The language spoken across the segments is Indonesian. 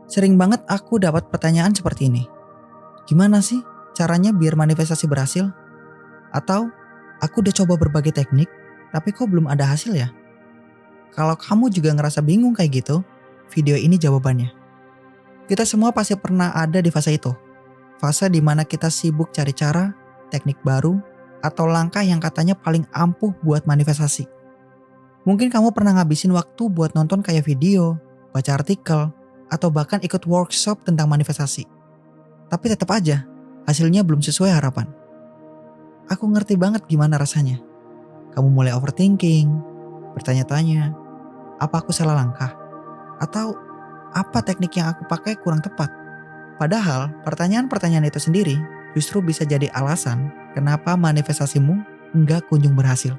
Sering banget aku dapat pertanyaan seperti ini. Gimana sih caranya biar manifestasi berhasil? Atau aku udah coba berbagai teknik, tapi kok belum ada hasil ya? Kalau kamu juga ngerasa bingung kayak gitu, video ini jawabannya. Kita semua pasti pernah ada di fase itu. Fase dimana kita sibuk cari cara, teknik baru, atau langkah yang katanya paling ampuh buat manifestasi. Mungkin kamu pernah ngabisin waktu buat nonton kayak video, baca artikel, atau bahkan ikut workshop tentang manifestasi. Tapi tetap aja, hasilnya belum sesuai harapan. Aku ngerti banget gimana rasanya. Kamu mulai overthinking, bertanya-tanya, apa aku salah langkah? Atau apa teknik yang aku pakai kurang tepat? Padahal pertanyaan-pertanyaan itu sendiri justru bisa jadi alasan kenapa manifestasimu nggak kunjung berhasil.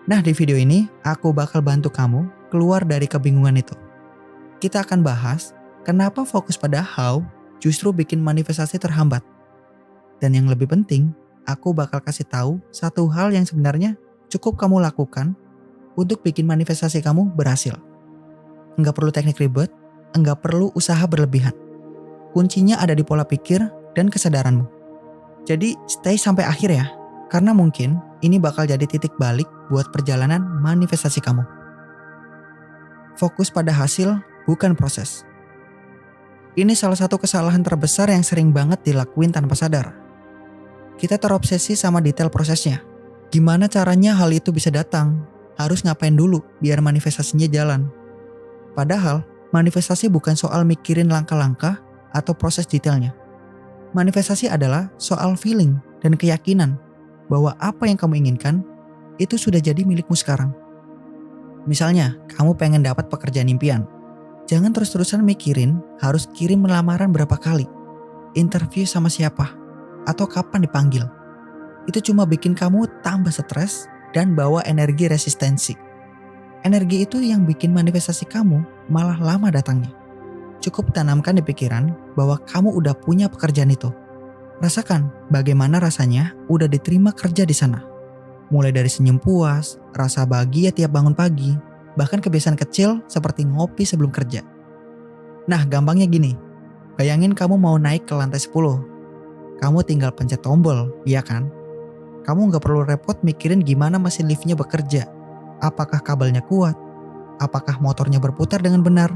Nah, di video ini aku bakal bantu kamu keluar dari kebingungan itu. Kita akan bahas kenapa fokus pada how justru bikin manifestasi terhambat. Dan yang lebih penting, aku bakal kasih tahu satu hal yang sebenarnya cukup kamu lakukan untuk bikin manifestasi kamu berhasil. Enggak perlu teknik ribet, enggak perlu usaha berlebihan. Kuncinya ada di pola pikir dan kesadaranmu. Jadi stay sampai akhir ya, karena mungkin ini bakal jadi titik balik buat perjalanan manifestasi kamu. Fokus pada hasil, bukan proses. Ini salah satu kesalahan terbesar yang sering banget dilakuin tanpa sadar. Kita terobsesi sama detail prosesnya. Gimana caranya hal itu bisa datang? Harus ngapain dulu biar manifestasinya jalan? Padahal, manifestasi bukan soal mikirin langkah-langkah atau proses detailnya. Manifestasi adalah soal feeling dan keyakinan bahwa apa yang kamu inginkan itu sudah jadi milikmu sekarang. Misalnya, kamu pengen dapat pekerjaan impian. Jangan terus-terusan mikirin harus kirim lamaran berapa kali, interview sama siapa, atau kapan dipanggil. Itu cuma bikin kamu tambah stres dan bawa energi resistensi. Energi itu yang bikin manifestasi kamu malah lama datangnya. Cukup tanamkan di pikiran bahwa kamu udah punya pekerjaan itu. Rasakan bagaimana rasanya udah diterima kerja di sana. Mulai dari senyum puas, rasa bahagia tiap bangun pagi, bahkan kebiasaan kecil seperti ngopi sebelum kerja. Nah, gampangnya gini. Bayangin kamu mau naik ke lantai 10. Kamu tinggal pencet tombol, iya kan? Kamu gak perlu repot mikirin gimana mesin liftnya bekerja. Apakah kabelnya kuat? Apakah motornya berputar dengan benar?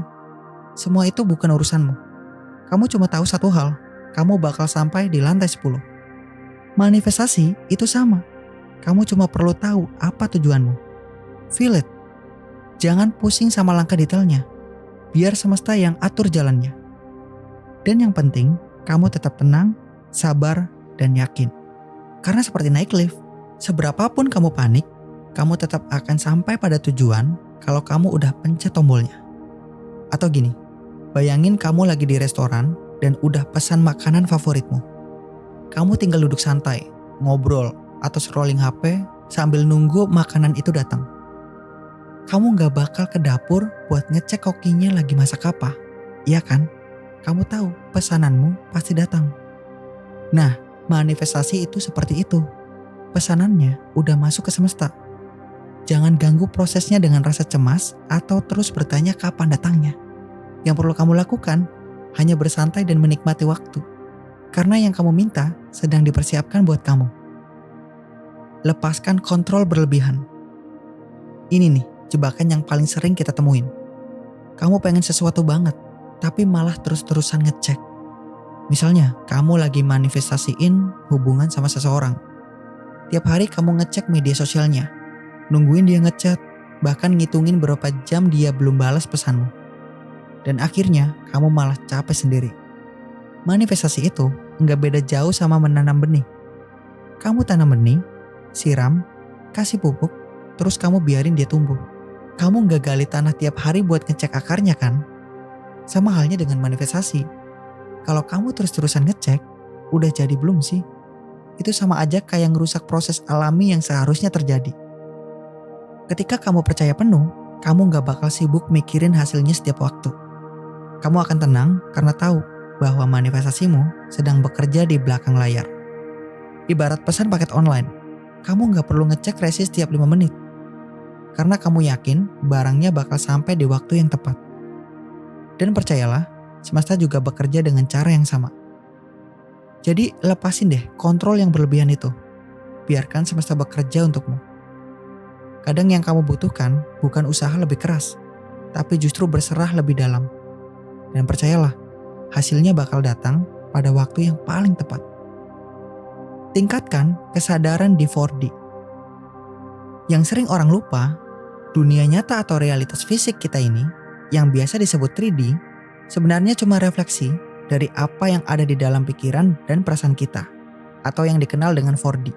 Semua itu bukan urusanmu. Kamu cuma tahu satu hal, kamu bakal sampai di lantai 10. Manifestasi itu sama. Kamu cuma perlu tahu apa tujuanmu. Feel it. Jangan pusing sama langkah detailnya. Biar semesta yang atur jalannya. Dan yang penting, kamu tetap tenang, sabar, dan yakin. Karena seperti naik lift, seberapapun kamu panik, kamu tetap akan sampai pada tujuan kalau kamu udah pencet tombolnya. Atau gini, bayangin kamu lagi di restoran dan udah pesan makanan favoritmu. Kamu tinggal duduk santai, ngobrol, atau scrolling HP sambil nunggu makanan itu datang. Kamu gak bakal ke dapur buat ngecek kokinya lagi masak apa, iya kan? Kamu tahu pesananmu pasti datang. Nah, manifestasi itu seperti itu. Pesanannya udah masuk ke semesta. Jangan ganggu prosesnya dengan rasa cemas atau terus bertanya kapan datangnya. Yang perlu kamu lakukan hanya bersantai dan menikmati waktu. Karena yang kamu minta sedang dipersiapkan buat kamu. Lepaskan kontrol berlebihan. Ini nih, jebakan yang paling sering kita temuin. Kamu pengen sesuatu banget, tapi malah terus-terusan ngecek. Misalnya, kamu lagi manifestasiin hubungan sama seseorang. Tiap hari kamu ngecek media sosialnya, nungguin dia ngechat, bahkan ngitungin berapa jam dia belum balas pesanmu. Dan akhirnya, kamu malah capek sendiri. Manifestasi itu nggak beda jauh sama menanam benih. Kamu tanam benih, siram, kasih pupuk, terus kamu biarin dia tumbuh. Kamu nggak gali tanah tiap hari buat ngecek akarnya kan? Sama halnya dengan manifestasi. Kalau kamu terus-terusan ngecek, udah jadi belum sih? Itu sama aja kayak ngerusak proses alami yang seharusnya terjadi. Ketika kamu percaya penuh, kamu gak bakal sibuk mikirin hasilnya setiap waktu. Kamu akan tenang karena tahu bahwa manifestasimu sedang bekerja di belakang layar. Ibarat pesan paket online, kamu gak perlu ngecek resi setiap 5 menit. Karena kamu yakin barangnya bakal sampai di waktu yang tepat. Dan percayalah, semesta juga bekerja dengan cara yang sama. Jadi lepasin deh kontrol yang berlebihan itu. Biarkan semesta bekerja untukmu. Kadang yang kamu butuhkan bukan usaha lebih keras, tapi justru berserah lebih dalam. Dan percayalah, hasilnya bakal datang pada waktu yang paling tepat. Tingkatkan kesadaran di 4D. Yang sering orang lupa, dunia nyata atau realitas fisik kita ini, yang biasa disebut 3D, sebenarnya cuma refleksi dari apa yang ada di dalam pikiran dan perasaan kita, atau yang dikenal dengan 4D.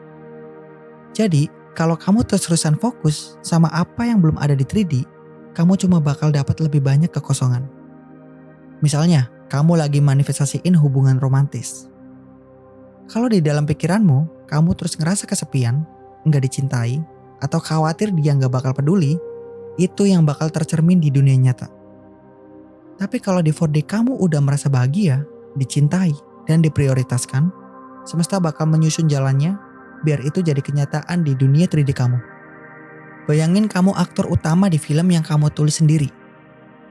Jadi, kalau kamu terus-terusan fokus sama apa yang belum ada di 3D, kamu cuma bakal dapat lebih banyak kekosongan. Misalnya, kamu lagi manifestasiin hubungan romantis. Kalau di dalam pikiranmu, kamu terus ngerasa kesepian, nggak dicintai, atau khawatir dia nggak bakal peduli, itu yang bakal tercermin di dunia nyata. Tapi kalau di 4D kamu udah merasa bahagia, dicintai, dan diprioritaskan, semesta bakal menyusun jalannya biar itu jadi kenyataan di dunia 3D kamu. Bayangin kamu aktor utama di film yang kamu tulis sendiri.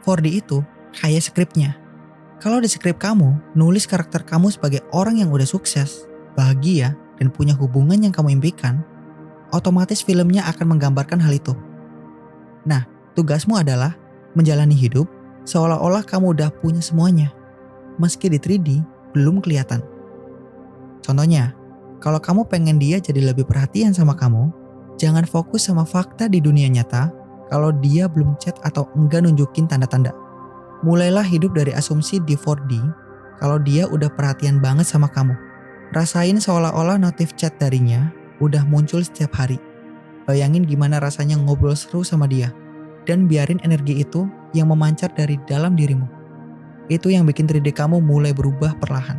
4D itu kayak skripnya. Kalau di skrip kamu, nulis karakter kamu sebagai orang yang udah sukses, bahagia, dan punya hubungan yang kamu impikan, otomatis filmnya akan menggambarkan hal itu. Nah, tugasmu adalah menjalani hidup seolah-olah kamu udah punya semuanya, meski di 3D belum kelihatan. Contohnya, kalau kamu pengen dia jadi lebih perhatian sama kamu, jangan fokus sama fakta di dunia nyata kalau dia belum chat atau enggak nunjukin tanda-tanda. Mulailah hidup dari asumsi di 4D kalau dia udah perhatian banget sama kamu. Rasain seolah-olah notif chat darinya udah muncul setiap hari. Bayangin gimana rasanya ngobrol seru sama dia. Dan biarin energi itu yang memancar dari dalam dirimu. Itu yang bikin 3D kamu mulai berubah perlahan.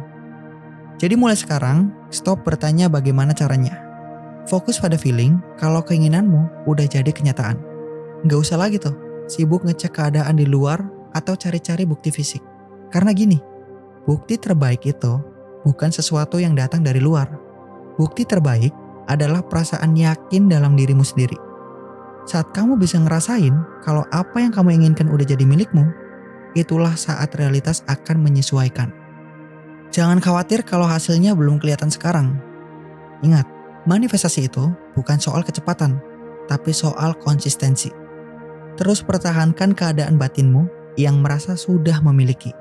Jadi mulai sekarang, stop bertanya bagaimana caranya. Fokus pada feeling kalau keinginanmu udah jadi kenyataan. Nggak usah lagi tuh sibuk ngecek keadaan di luar atau cari-cari bukti fisik. Karena gini, bukti terbaik itu bukan sesuatu yang datang dari luar. Bukti terbaik adalah perasaan yakin dalam dirimu sendiri. Saat kamu bisa ngerasain kalau apa yang kamu inginkan udah jadi milikmu, itulah saat realitas akan menyesuaikan. Jangan khawatir kalau hasilnya belum kelihatan sekarang. Ingat, manifestasi itu bukan soal kecepatan, tapi soal konsistensi. Terus pertahankan keadaan batinmu yang merasa sudah memiliki.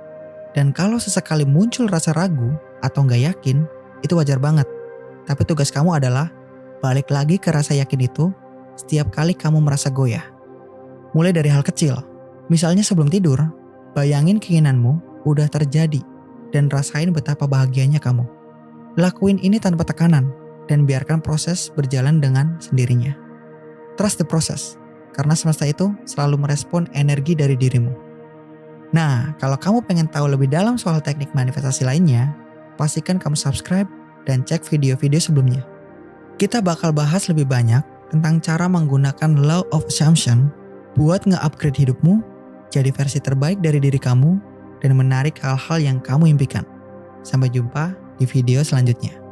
Dan kalau sesekali muncul rasa ragu atau nggak yakin, itu wajar banget. Tapi tugas kamu adalah balik lagi ke rasa yakin itu setiap kali kamu merasa goyah. Mulai dari hal kecil. Misalnya sebelum tidur, bayangin keinginanmu udah terjadi dan rasain betapa bahagianya kamu. Lakuin ini tanpa tekanan dan biarkan proses berjalan dengan sendirinya. Trust the process, karena semesta itu selalu merespon energi dari dirimu. Nah, kalau kamu pengen tahu lebih dalam soal teknik manifestasi lainnya, pastikan kamu subscribe dan cek video-video sebelumnya. Kita bakal bahas lebih banyak tentang cara menggunakan Law of Assumption buat nge-upgrade hidupmu jadi versi terbaik dari diri kamu dan menarik hal-hal yang kamu impikan. Sampai jumpa di video selanjutnya.